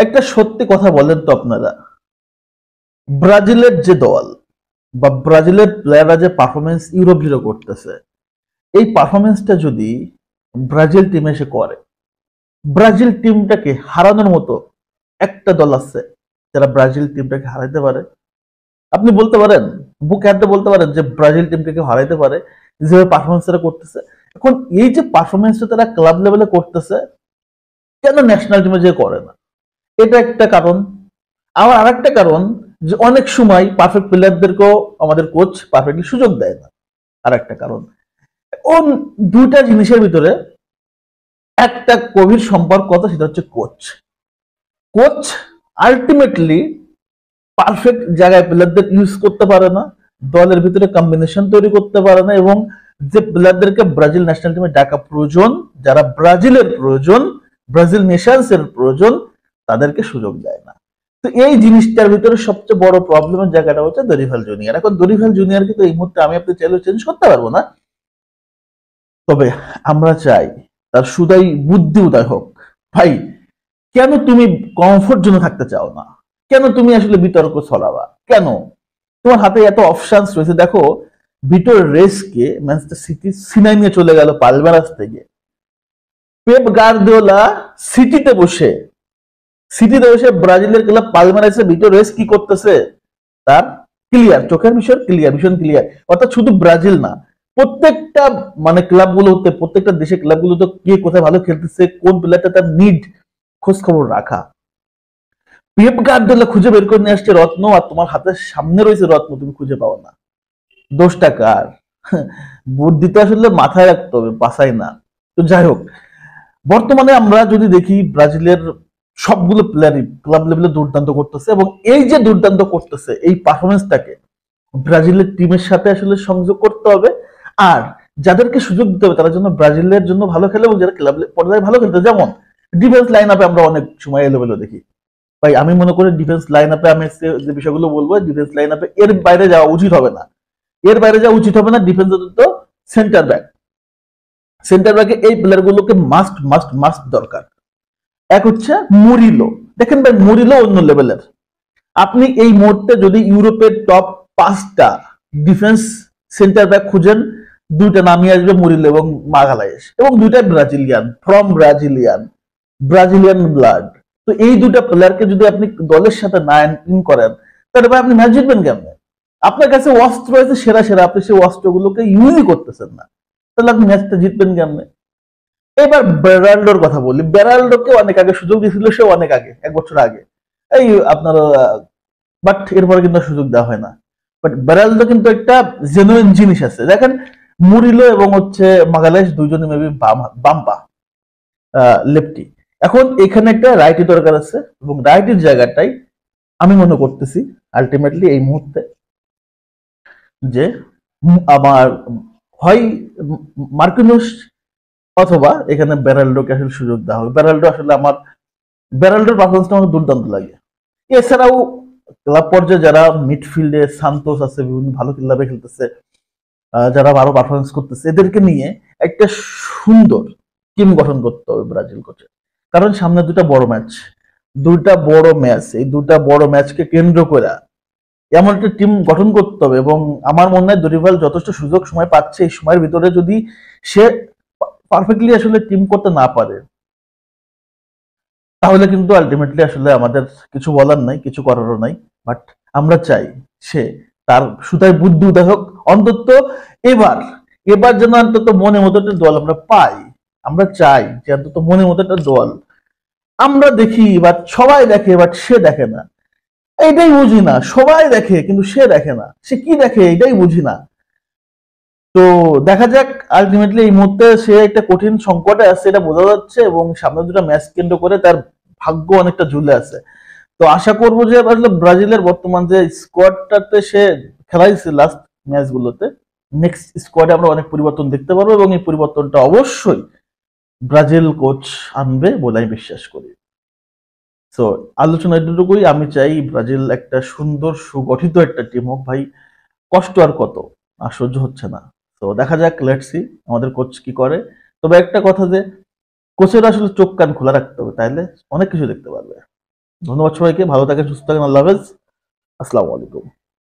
একটা সত্যি কথা বলেন তো আপনারা, ব্রাজিলের যে দল বা ব্রাজিলের প্লেয়াররা যে পারফরমেন্স ইউরোপ জুড়ে করতেছে, এই পারফরমেন্সটা যদি ব্রাজিল টিম এসে করে, ব্রাজিল টিমটাকে হারানোর মতো একটা দল আছে যারা ব্রাজিল টিমটাকে হারাইতে পারে? আপনি বলতে পারেন, বুক হাতে বলতে পারেন যে ব্রাজিল টিমকে কেউ হারাইতে পারে যেভাবে পারফরমেন্স তারা করতেছে? এখন এই যে পারফরমেন্সটা তারা ক্লাব লেভেলে করতেছে, কেন ন্যাশনাল টিমে যে করে না? এটা একটা কারণ। আমার আরেকটা কারণ, যে অনেক সময় পারফেক্ট প্লেয়ারদেরকেও আমাদের কোচ পারফেক্টলি সুযোগ দেয় না। আর একটা কারণ, ও দুইটা জিনিসের ভিতরে একটা গভীর সম্পর্ক কথা, সেটা হচ্ছে কোচ। কোচ আলটিমেটলি পারফেক্ট জায়গায় প্লেয়ারদের ইউজ করতে পারে না, দলের ভিতরে কম্বিনেশন তৈরি করতে পারে না, এবং যে প্লেয়ারদেরকে ব্রাজিল ন্যাশনাল টিমে ডাকা প্রয়োজন, যারা ব্রাজিলের প্রয়োজন, ব্রাজিল নেশনস এর প্রয়োজন, তাদেরকে সুযোগ দেয় না। তো এই জিনিসটার ভিতরে সবচেয়ে বড় প্রবলেমের জায়গাটা হচ্ছে দরিভাল জুনিয়র। এখন দরিভাল জুনিয়রকে তো এই মুহূর্তে আমি আপনি চাইলেও চেঞ্জ করতে পারবো না, তবে আমরা চাই তার সুদাই বুদ্ধি উদয় হোক। ভাই, কেন তুমি কমফোর্ট জোনে থাকতে চাও না? কেন তুমি আসলে বিতর্ক ছড়াবা কেন? তোমার হাতে এত অপশনস রয়েছে। দেখো, ভিটোর রেসকে ম্যানচেস্টার সিটি সিনাই নিয়ে চলে গেল পালমেরাস থেকে। পেপ গার্দিওলা সিটিতে বসে ব্রাজিলের ক্লাব পালমেরাসে ভিটোর রেস কি করতেছে তার ক্লিয়ার, চোখের বিষয় ক্লিয়ার, ভীষণ ক্লিয়ার। অর্থাৎ শুধু ব্রাজিল না, প্রত্যেকটা মানে ক্লাবগুলোতে, প্রত্যেকটা দেশের ক্লাবগুলোতে কে কোথায় ভালো খেলতেছে, কোন প্লেয়ারটা তার নিড, খোঁজ খবর রাখা। পেপ গার্দিওলা খুঁজে বের করে নিয়ে আসছে রত্ন, আর তোমার হাতের সামনে রয়েছে রত্ন, তুমি খুঁজে পাও না। দোষটা কার? বুদ্ধি তো আসলে মাথায় রাখতে হবে, বাসায় না। তো যাই হোক, বর্তমানে আমরা যদি দেখি ব্রাজিলের সবগুলো প্লেয়ারই ক্লাব লেভেলে দুর্দান্ত করতেছে, এবং এই যে দুর্দান্ত করতেছে এই পারফরমেন্সটাকে ব্রাজিলের টিমের সাথে আসলে সংযোগ করতে হবে। আর যাদেরকে সুযোগ দিতে হবে তারা যেন ব্রাজিলের জন্য ভালো খেলে, এবং যারা ক্লাব পর্যায়ে ভালো খেলতে, যেমন ডিফেন্স লাইন আপে আমরা অনেক সময় এলোমেলো দেখি। ভাই, আমি মনে করি ডিফেন্স লাইন আপে আমি যে বিষয়গুলো বলবো, ডিফেন্স লাইন আপে এর বাইরে যাওয়া উচিত হবে না। এর বাইরে যাওয়া উচিত হবে না। ডিফেন্স তো সেন্টার ব্যাক, সেন্টার ব্যাকে এই প্লেয়ার গুলোকে মাস্ট মাস্ট মাস্ট দরকার। এক হচ্ছে মুরিলো। দেখেন ভাই, মুরিলো অন্য লেভেলের। আপনি এই মুহূর্তে যদি ইউরোপের টপ 5টা ডিফেন্স সেন্টার ব্যাক খুঁজেন, দুইটা নামই আসবে, মুরিলো এবং মাগালায়েশ, এবং দুইটাই Brazilian, from Brazilian, Brazilian blood. তো এই দুটা প্লেয়ারকে যদি আপনি দলের সাথে না ইন করেন, তাহলে ভাই আপনি ম্যাচ জিতবেন কেমনে? আপনার কাছে অস্ত্র আছে সেরা সেরা, আপনি সেই অস্ত্রগুলোকে ইউজই করতেছেন না, তাহলে আপনি ম্যাচটা জিতবেন কেমনে? এবার বেরাল্ডোর কথা বলি। বেরাল্ডোকে অনেক আগে সুযোগ দিয়েছিল, সে অনেক আগে, 1 বছর আগে, এই আপনার, বাট এরপরে কিন্তু সুযোগ দেওয়া হয় না। বাট বেরাল্ডো কিন্তু একটা জেনুইন জিনিস আছে। দেখেন, মুরিলো এবং হচ্ছে মাগালেশ দুইজনে মেবি বাম্পা, লেফটি। এখন এখানে একটা রাইটি দরকার আছে, এবং রাইটির জায়গাটাই আমি মনে করতেছি আলটিমেটলি এই মুহূর্তে যে আমার হয় মার্কিনোস অথবা এখানে বেরাল্ডোকে আসলে সুযোগ দেওয়া হবে। বেরাল্ডো আসলে আমার, বেরাল্ডোর পারফরমেন্সটা আমার দুর্দান্ত লাগে। এছাড়াও ক্লাব পর্যায়ে যারা মিডফিল্ডে সান্তোস আছে, বিভিন্ন ভালো ক্লাবে খেলতেছে, যারা ভালো পারফরমেন্স করতেছে, এদেরকে নিয়ে একটা সুন্দর টিম গঠন করতে হবে ব্রাজিল কোচের। কারণ সামনে দুটা বড় ম্যাচ, এই দুটা বড় ম্যাচকে কেন্দ্র করে এমন একটা টিম গঠন করতে হবে। এবং আমার মনে হয় দরিভাল যথেষ্ট সুযোগ সময় পাচ্ছে, এই সময়ের ভিতরে যদি সে পারফেক্টলি আসলে টিম করতে না পারে, তাহলে কিন্তু আলটিমেটলি আসলে আমাদের কিছু বলার নাই, কিছু করারও নাই। বাট আমরা চাই সে তার সুতায় বুদ্ধি উদয় হোক, অন্তত এবার, এবার যেন অন্তত মনে মতো একটা দল আমরা পাই। আমরা চাই যে অন্তত মনে মতো একটা দল আমরা দেখি, বাট সবাই দেখে, বাট সে দেখে না। এইটাই বুঝি না, সবাই দেখে কিন্তু সে দেখে না, সে কি দেখে এটাই বুঝি না। তো দেখা যাক, আলটিমেটলি এই মুহূর্তে সে একটা কঠিন সংকটে আছে, এটা বোঝা যাচ্ছে, এবং সামনে দুটো ম্যাচ কেন্দ্র করে তার ভাগ্য অনেকটা ঝুলে আছে। তো আশা করবো যে আসলে ব্রাজিলের বর্তমান যে স্কোয়াডটাতে সে খেলাইছে লাস্ট ম্যাচগুলোতে, নেক্সট স্কোয়াডে আমরা অনেক পরিবর্তন দেখতে পারবো, এবং এই পরিবর্তনটা অবশ্যই ব্রাজিল কোচ আনবে বলে আমি বিশ্বাস করি। তো আলোচনা এটুকুই। আমি চাই ব্রাজিল একটা সুন্দর সুগঠিত একটা টিম হোক। ভাই, কষ্ট আর কত, আর সহ্য হচ্ছে না। তো দেখা যাক, লেটস সি আমাদের কোচ কি করে। তবে একটা কথা, যে কোচের আসলে চোখ কান খোলা রাখতে হবে, তাইলে অনেক কিছু দেখতে পারবে। ধন্যবাদ সবাইকে, ভালো থাকেন, সুস্থ থাকেন, আল্লাহ হাফেজ, আসসালামু আলাইকুম।